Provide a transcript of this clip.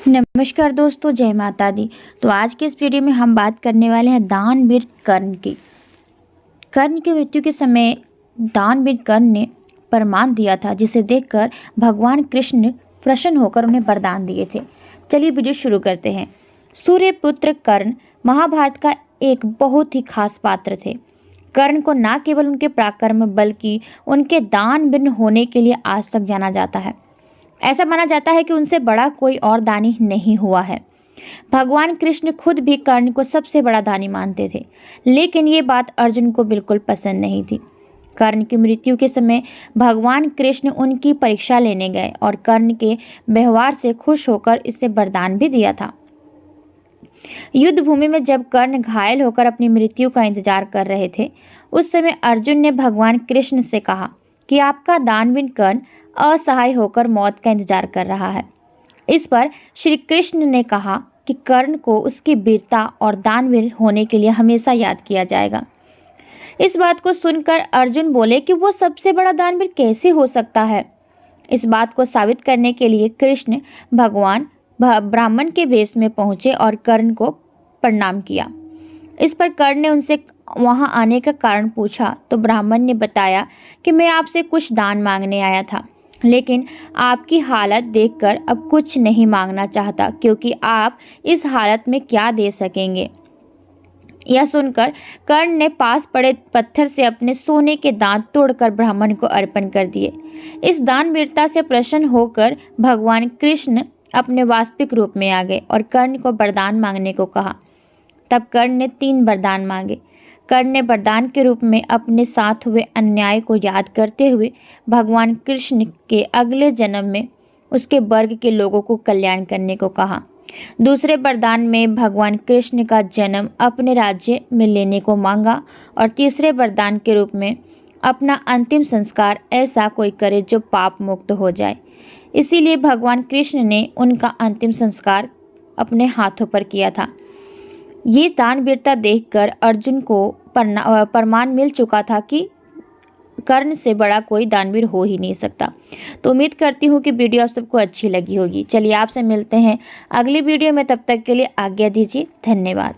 नमस्कार दोस्तों, जय माता दी। तो आज के इस वीडियो में हम बात करने वाले हैं दानवीर कर्ण की। कर्ण की मृत्यु के समय दानवीर कर्ण ने प्रमाण दिया था, जिसे देखकर भगवान कृष्ण प्रसन्न होकर उन्हें वरदान दिए थे। चलिए वीडियो शुरू करते हैं। सूर्यपुत्र कर्ण महाभारत का एक बहुत ही खास पात्र थे। कर्ण को न केवल उनके पराक्रम बल्कि उनके दानवीर होने के लिए आज तक जाना जाता है। ऐसा माना जाता है कि उनसे बड़ा कोई और दानी नहीं हुआ है। भगवान कृष्ण खुद भी कर्ण को सबसे बड़ा दानी मानते थे, लेकिन ये बात अर्जुन को बिल्कुल पसंद नहीं थी। कर्ण की मृत्यु के समय भगवान कृष्ण उनकी परीक्षा लेने गए और कर्ण के व्यवहार से खुश होकर इसे वरदान भी दिया था। युद्ध भूमि में जब कर्ण घायल होकर अपनी मृत्यु का इंतजार कर रहे थे, उस समय अर्जुन ने भगवान कृष्ण से कहा कि आपका दानवीर कर्ण असहाय होकर मौत का इंतजार कर रहा है। इस पर श्री कृष्ण ने कहा कि कर्ण को उसकी वीरता और दानवीर होने के लिए हमेशा याद किया जाएगा। इस बात को सुनकर अर्जुन बोले कि वो सबसे बड़ा दानवीर कैसे हो सकता है। इस बात को साबित करने के लिए कृष्ण भगवान ब्राह्मण के वेश में पहुंचे और कर्ण को प्रणाम किया। इस पर कर्ण ने उनसे वहां आने का कारण पूछा तो ब्राह्मण ने बताया कि मैं आपसे कुछ दान मांगने आया था, लेकिन आपकी हालत देखकर अब कुछ नहीं मांगना चाहता, क्योंकि आप इस हालत में क्या दे सकेंगे। यह सुनकर कर्ण ने पास पड़े पत्थर से अपने सोने के दांत तोड़कर ब्राह्मण को अर्पण कर दिए। इस दानवीरता से प्रसन्न होकर भगवान कृष्ण अपने वास्तविक रूप में आ गए और कर्ण को वरदान मांगने को कहा। तब कर्ण ने 3 वरदान मांगे। कर्ण ने वरदान के रूप में अपने साथ हुए अन्याय को याद करते हुए भगवान कृष्ण के अगले जन्म में उसके वर्ग के लोगों को कल्याण करने को कहा। दूसरे वरदान में भगवान कृष्ण का जन्म अपने राज्य में लेने को मांगा और तीसरे वरदान के रूप में अपना अंतिम संस्कार ऐसा कोई करे जो पाप मुक्त हो जाए। इसीलिए भगवान कृष्ण ने उनका अंतिम संस्कार अपने हाथों पर किया था। ये दानवीरता देखकर अर्जुन को प्रमाण मिल चुका था कि कर्ण से बड़ा कोई दानवीर हो ही नहीं सकता। तो उम्मीद करती हूँ कि वीडियो आप सबको अच्छी लगी होगी। चलिए आपसे मिलते हैं अगली वीडियो में, तब तक के लिए आज्ञा दीजिए। धन्यवाद।